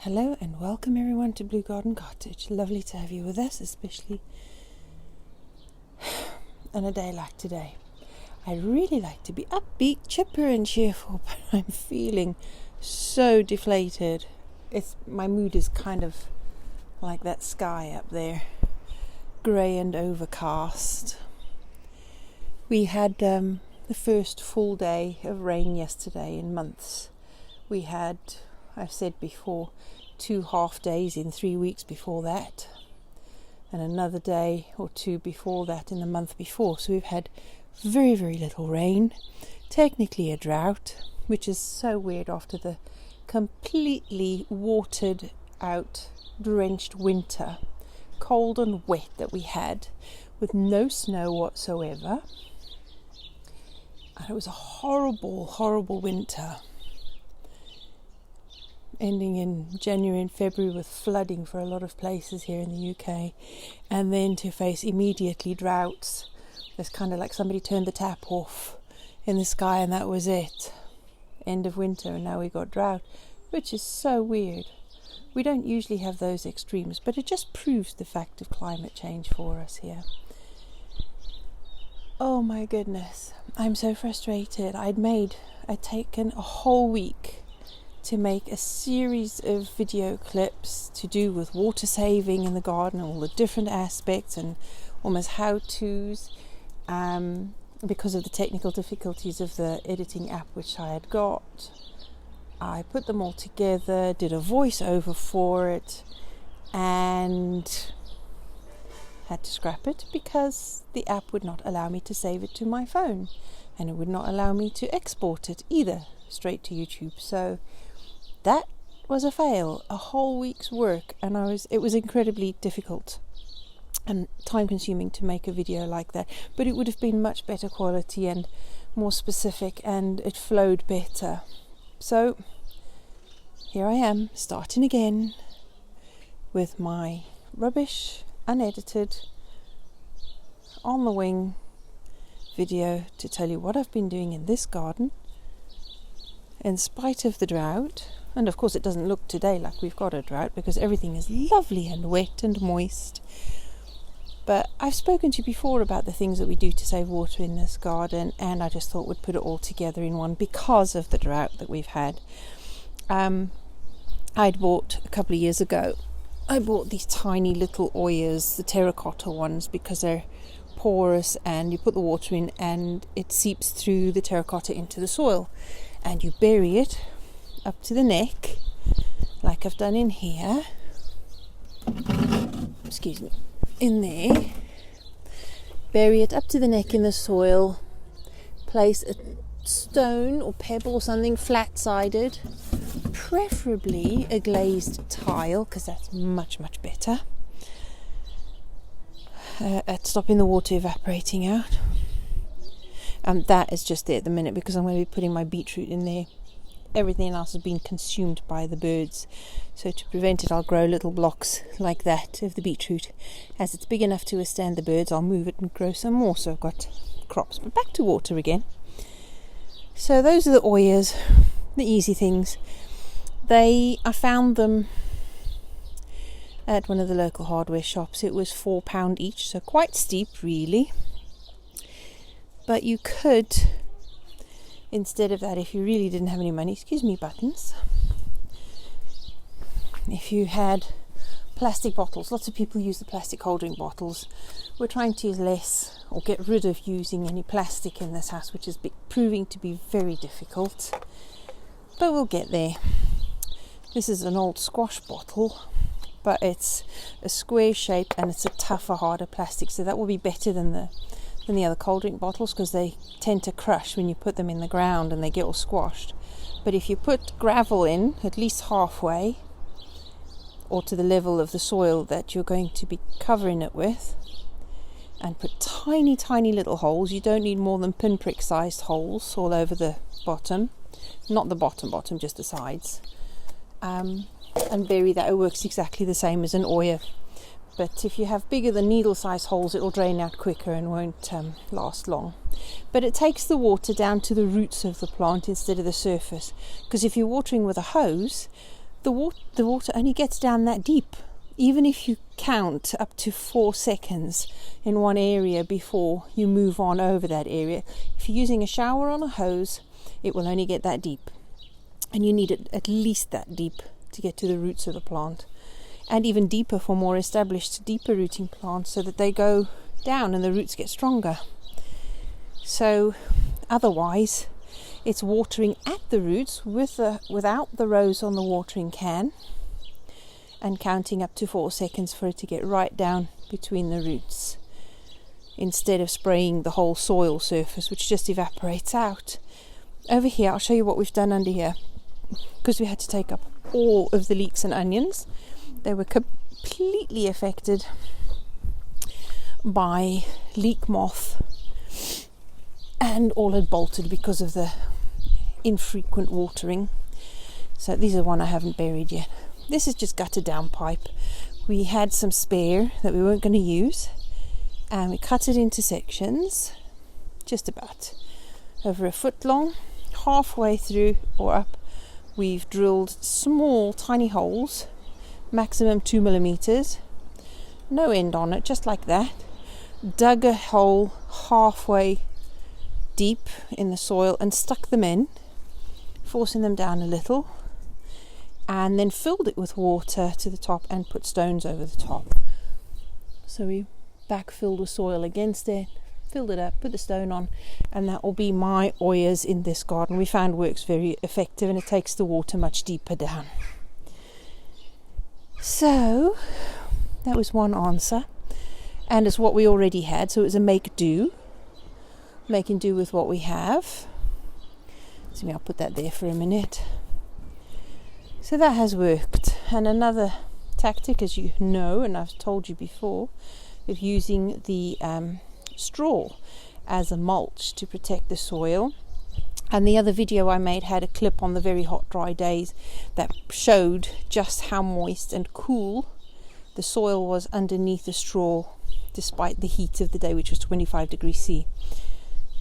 Hello and welcome everyone to Blue Garden Cottage. Lovely to have you with us, especially on a day like today. I'd really like to be upbeat, chipper and cheerful, but I'm feeling so deflated. My mood is kind of like that sky up there, grey and overcast. We had the first full day of rain yesterday in months. We had, I've said before, 2 half days in 3 weeks before that, and another day or two before that in the month before. So we've had very, very little rain, technically a drought, which is so weird after the completely watered out, drenched winter, cold and wet that we had, with no snow whatsoever. And it was a horrible, horrible winter, ending in January and February with flooding for a lot of places here in the UK, and then to face immediately droughts. It's kind of like somebody turned the tap off in the sky and that was it. End of winter, and now we got drought, which is so weird. We don't usually have those extremes, but it just proves the fact of climate change for us here. Oh my goodness, I'm so frustrated. I'd taken a whole week to make a series of video clips to do with water saving in the garden, all the different aspects and almost how-tos, because of the technical difficulties of the editing app which I had got. I put them all together, did a voiceover for it, and had to scrap it because the app would not allow me to save it to my phone, and it would not allow me to export it either straight to YouTube. So that was a fail, a whole week's work, and it was incredibly difficult and time consuming to make a video like that, but it would have been much better quality and more specific, and it flowed better. So here I am, starting again with my rubbish, unedited, on the wing video to tell you what I've been doing in this garden in spite of the drought. And of course it doesn't look today like we've got a drought because everything is lovely and wet and moist. But I've spoken to you before about the things that we do to save water in this garden, and I just thought we'd put it all together in one because of the drought that we've had. I'd bought a couple of years ago, I bought these tiny little oyas, the terracotta ones, because they're porous and you put the water in and it seeps through the terracotta into the soil, and you bury it up to the neck like I've done in here, in there, bury it up to the neck in the soil, place a stone or pebble or something flat-sided, preferably a glazed tile because that's much better at stopping the water evaporating out. And that is just there at the minute because I'm going to be putting my beetroot in there. Everything else has been consumed by the birds, so to prevent it I'll grow little blocks like that of the beetroot. As it's big enough to withstand the birds, I'll move it and grow some more, so I've got crops. But back to water again. So those are the oyas, the easy things. I found them at one of the local hardware shops. It was £4 each, so quite steep really. But you could, instead of that, if you really didn't have any money, buttons, if you had plastic bottles, lots of people use the plastic cold drink bottles. We're trying to use less or get rid of using any plastic in this house, which is proving to be very difficult, but we'll get there. This is an old squash bottle, but it's a square shape and it's a tougher, harder plastic, so that will be better than the other cold drink bottles because they tend to crush when you put them in the ground and they get all squashed. But if you put gravel in at least halfway or to the level of the soil that you're going to be covering it with, and put tiny little holes, you don't need more than pinprick sized holes all over the bottom, not the bottom, just the sides, and bury that. It works exactly the same as an oya. But if you have bigger than needle-sized holes, it will drain out quicker and won't last long. But it takes the water down to the roots of the plant instead of the surface. Because if you're watering with a hose, the water only gets down that deep. Even if you count up to 4 seconds in one area before you move on over that area, if you're using a shower on a hose, it will only get that deep. And you need it at least that deep to get to the roots of the plant. And even deeper for more established, deeper rooting plants, so that they go down and the roots get stronger. So otherwise, it's watering at the roots without the rose on the watering can, and counting up to 4 seconds for it to get right down between the roots, instead of spraying the whole soil surface, which just evaporates out. Over here, I'll show you what we've done under here, because we had to take up all of the leeks and onions. They were completely affected by leek moth, and all had bolted because of the infrequent watering. So these are one I haven't buried yet. This is just gutted down pipe. We had some spare that we weren't going to use, and we cut it into sections, just about over a foot long. Halfway through or up, we've drilled small tiny holes, maximum 2 millimeters, no end on it, just like that. Dug a hole halfway deep in the soil and stuck them in, forcing them down a little, and then filled it with water to the top and put stones over the top. So we backfilled with soil against it, filled it up, put the stone on, and that will be my oyas in this garden. We found works very effective, and it takes the water much deeper down. So that was one answer, and it's what we already had, so it was a making do with what we have. So I'll put that there for a minute. So that has worked. And another tactic, as you know, and I've told you before, of using the straw as a mulch to protect the soil. And the other video I made had a clip on the very hot, dry days that showed just how moist and cool the soil was underneath the straw, despite the heat of the day, which was 25 degrees C.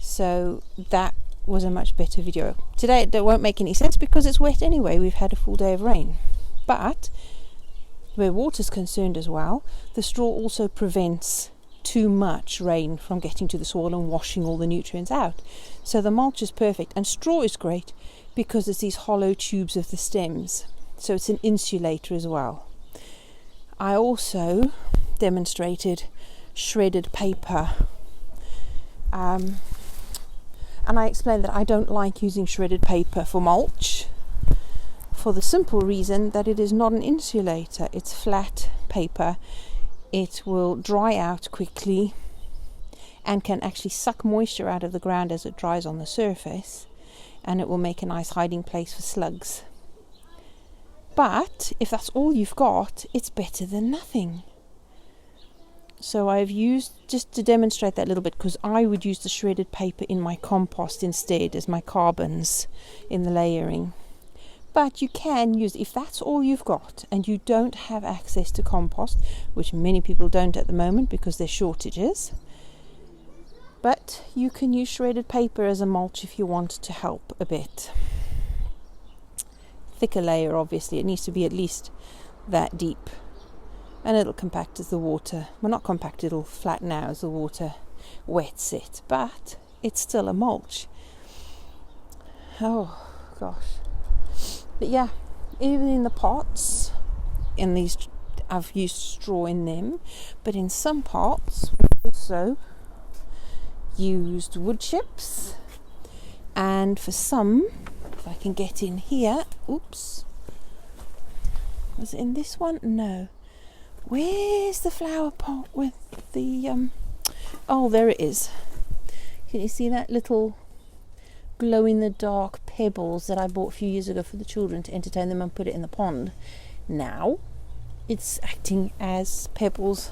So that was a much better video. Today it won't make any sense because it's wet anyway. We've had a full day of rain. But where water's concerned as well, the straw also prevents too much rain from getting to the soil and washing all the nutrients out. So the mulch is perfect, and straw is great because it's these hollow tubes of the stems, so it's an insulator as well. I also demonstrated shredded paper, and I explained that I don't like using shredded paper for mulch, for the simple reason that it is not an insulator. It's flat paper. It will dry out quickly and can actually suck moisture out of the ground as it dries on the surface, and it will make a nice hiding place for slugs. But if that's all you've got, it's better than nothing. So I've used, just to demonstrate that a little bit, because I would use the shredded paper in my compost instead as my carbons in the layering. But you can use, if that's all you've got and you don't have access to compost, which many people don't at the moment because there's shortages, but you can use shredded paper as a mulch if you want to help a bit. Thicker layer, obviously, it needs to be at least that deep, and it'll compact as the water, well, not compact, it'll flatten out as the water wets it, but it's still a mulch. Oh gosh. But yeah, even in the pots, in these, I've used straw in them, but in some pots we've also used wood chips, and for some, if I can get in here, oops, was it in this one? No. Where's the flower pot with the, oh, there it is. Can you see that little glow-in-the-dark pebbles that I bought a few years ago for the children to entertain them and put it in the pond? Now it's acting as pebbles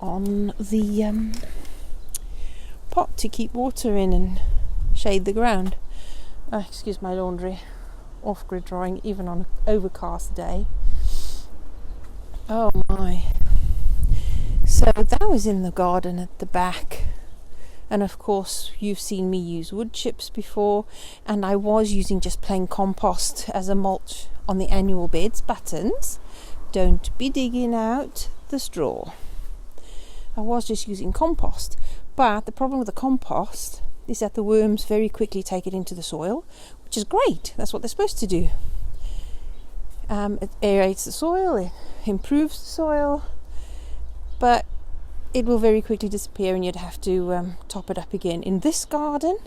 on the pot to keep water in and shade the ground. Excuse my laundry, off-grid drying even on an overcast day. Oh my. So that was in the garden at the back, And of course you've seen me use wood chips before, and I was using just plain compost as a mulch on the annual beds. Buttons, don't be digging out the straw. I was just using compost, but the problem with the compost is that the worms very quickly take it into the soil, which is great. That's what they're supposed to do. It aerates the soil, it improves the soil, but it will very quickly disappear and you'd have to top it up again. In this garden,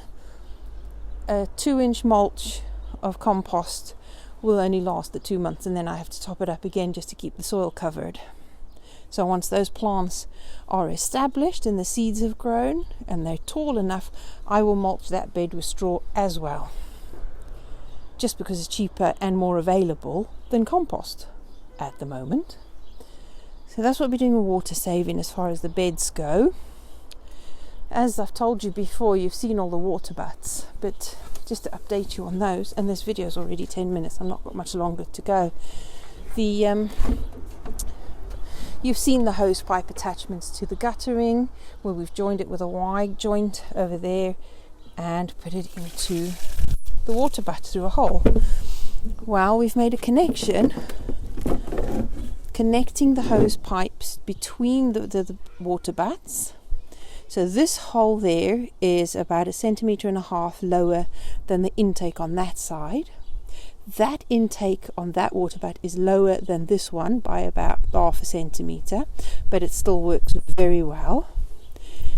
a 2-inch mulch of compost will only last the 2 months, and then I have to top it up again just to keep the soil covered. So once those plants are established and the seeds have grown and they're tall enough, I will mulch that bed with straw as well, just because it's cheaper and more available than compost at the moment. So that's what we're doing with water saving as far as the beds go. As I've told you before, you've seen all the water butts, but just to update you on those, and this video is already 10 minutes, I've not got much longer to go. You've seen the hose pipe attachments to the guttering, where we've joined it with a wide joint over there and put it into the water butt through a hole. Well, we've made a connection connecting the hose pipes between the water butts. So this hole there is about 1.5 centimeters lower than the intake on that side. That intake on that water butt is lower than this one by about 0.5 centimeter, but it still works very well.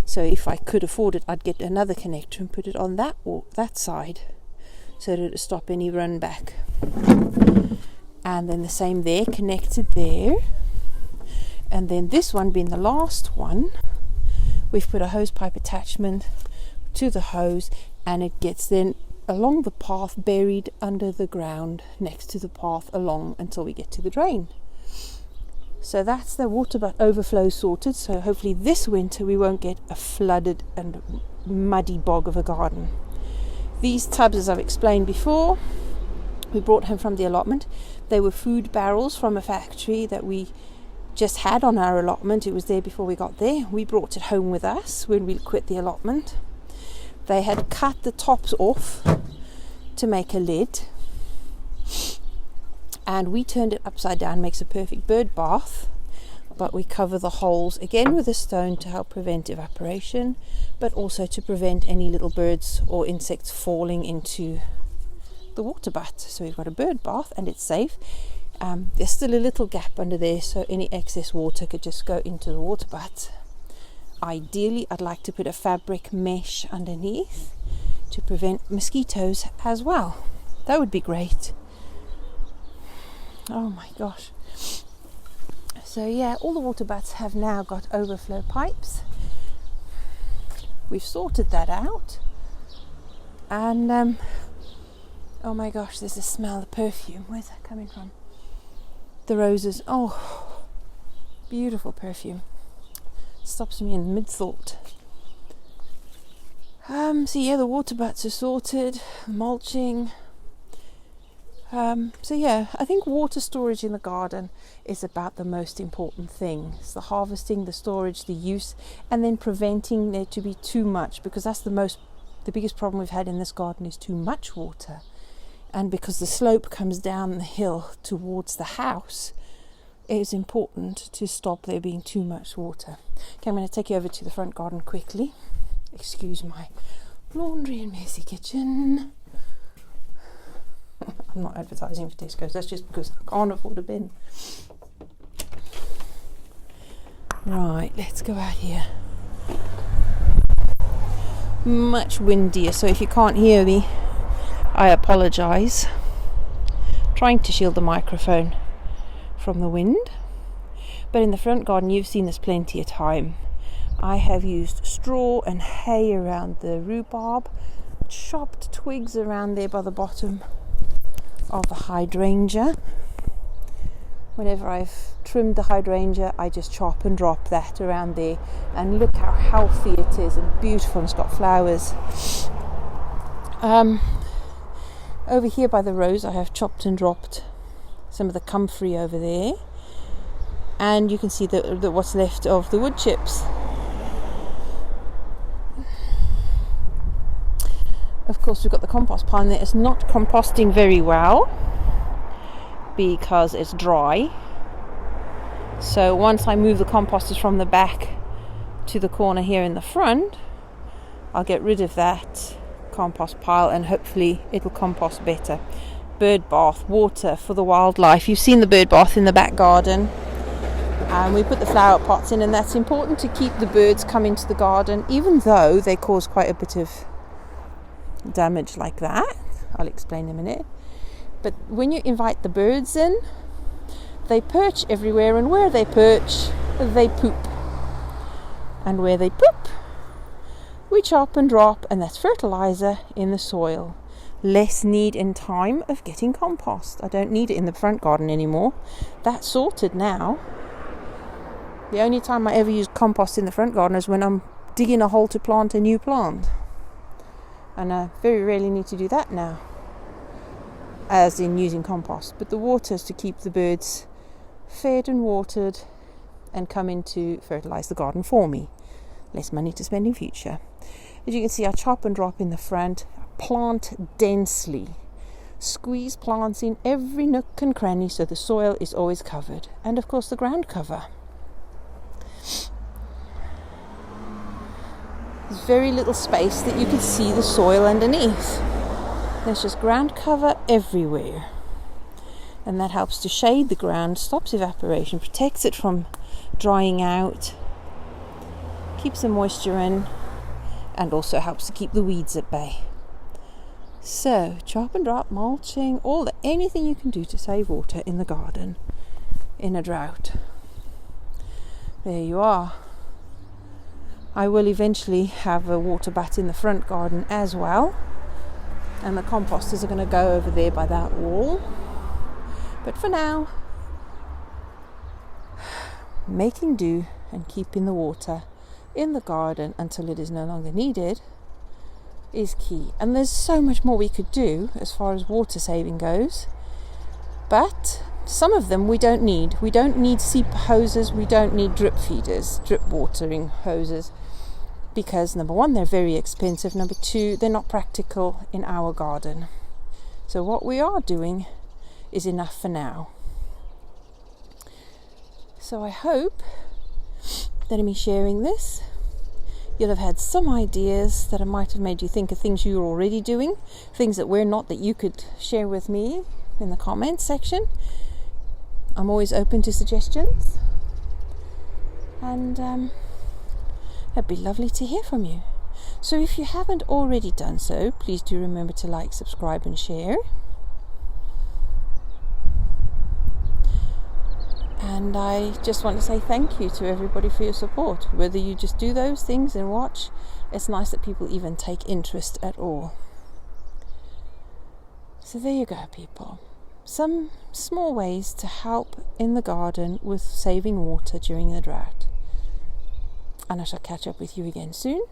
So if I could afford it, I'd get another connector and put it on that side, so that it would stop any run back. And then the same there, connected there. And then this one being the last one, we've put a hose pipe attachment to the hose, and it gets then along the path, buried under the ground next to the path along until we get to the drain. So that's the water butt overflow sorted. So hopefully this winter we won't get a flooded and muddy bog of a garden. These tubs, as I've explained before, we brought home from the allotment. They were food barrels from a factory that we just had on our allotment. It was there before we got there. We brought it home with us when we quit the allotment. They had cut the tops off to make a lid, and we turned it upside down. Makes a perfect bird bath, but we cover the holes again with a stone to help prevent evaporation, but also to prevent any little birds or insects falling into the water butt. So we've got a bird bath and it's safe. There's still a little gap under there, so any excess water could just go into the water butt. Ideally, I'd like to put a fabric mesh underneath to prevent mosquitoes as well. That would be great. Oh my gosh. So yeah, all the water butts have now got overflow pipes. We've sorted that out. And oh my gosh, there's a smell of perfume. Where's that coming from? The roses. Oh, beautiful perfume. Stops me in mid-thought. So yeah, the water butts are sorted, mulching. So yeah, I think water storage in the garden is about the most important thing. It's the harvesting, the storage, the use, and then preventing there to be too much, because that's the biggest problem we've had in this garden is too much water. And because the slope comes down the hill towards the house, it is important to stop there being too much water. Okay, I'm going to take you over to the front garden quickly. Excuse my laundry and messy kitchen. I'm not advertising for Tesco's, that's just because I can't afford a bin. Right, let's go out here. Much windier, so if you can't hear me, I apologise. Trying to shield the microphone from the wind. But in the front garden, you've seen this plenty of time. I have used straw and hay around the rhubarb, chopped twigs around there by the bottom of the hydrangea. Whenever I've trimmed the hydrangea, I just chop and drop that around there, and look how healthy it is and beautiful, and it's got flowers. Over here by the rose, I have chopped and dropped some of the comfrey over there, and you can see the what's left of the wood chips. Of course, we've got the compost pile in there. It's not composting very well because it's dry. So once I move the composters from the back to the corner here in the front, I'll get rid of that compost pile and hopefully it'll compost better. Bird bath, water for the wildlife. You've seen the bird bath in the back garden. We put the flower pots in, and that's important to keep the birds coming to the garden, even though they cause quite a bit of damage like that. I'll explain in a minute. But when you invite the birds in, they perch everywhere, and where they perch, they poop. And where they poop, we chop and drop, and that's fertilizer in the soil. Less need and time of getting compost. I don't need it in the front garden anymore. That's sorted now. The only time I ever use compost in the front garden is when I'm digging a hole to plant a new plant. And I very rarely need to do that now, as in using compost. But the water is to keep the birds fed and watered and come in to fertilise the garden for me. Less money to spend in future. As you can see, I chop and drop in the front, plant densely. Squeeze plants in every nook and cranny so the soil is always covered. And of course the ground cover. There's very little space that you can see the soil underneath. There's just ground cover everywhere. And that helps to shade the ground, stops evaporation, protects it from drying out, keeps the moisture in, and also helps to keep the weeds at bay. So, chop and drop, mulching, anything you can do to save water in the garden in a drought. There you are. I will eventually have a water bath in the front garden as well, and the composters are going to go over there by that wall. But for now, making do and keeping the water in the garden until it is no longer needed is key. And there's so much more we could do as far as water saving goes, but some of them we don't need. We don't need seep hoses, we don't need drip feeders, drip watering hoses, because number one, they're very expensive. Number two, they're not practical in our garden. So what we are doing is enough for now. So I hope that in me sharing this, you'll have had some ideas that might have made you think of things you're already doing, things that we're not, that you could share with me in the comments section. I'm always open to suggestions, and it'd be lovely to hear from you. So if you haven't already done so, please do remember to like, subscribe and share. And I just want to say thank you to everybody for your support. Whether you just do those things and watch, it's nice that people even take interest at all. So there you go, people. Some small ways to help in the garden with saving water during the drought. And I shall catch up with you again soon.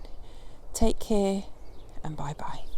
Take care and bye-bye.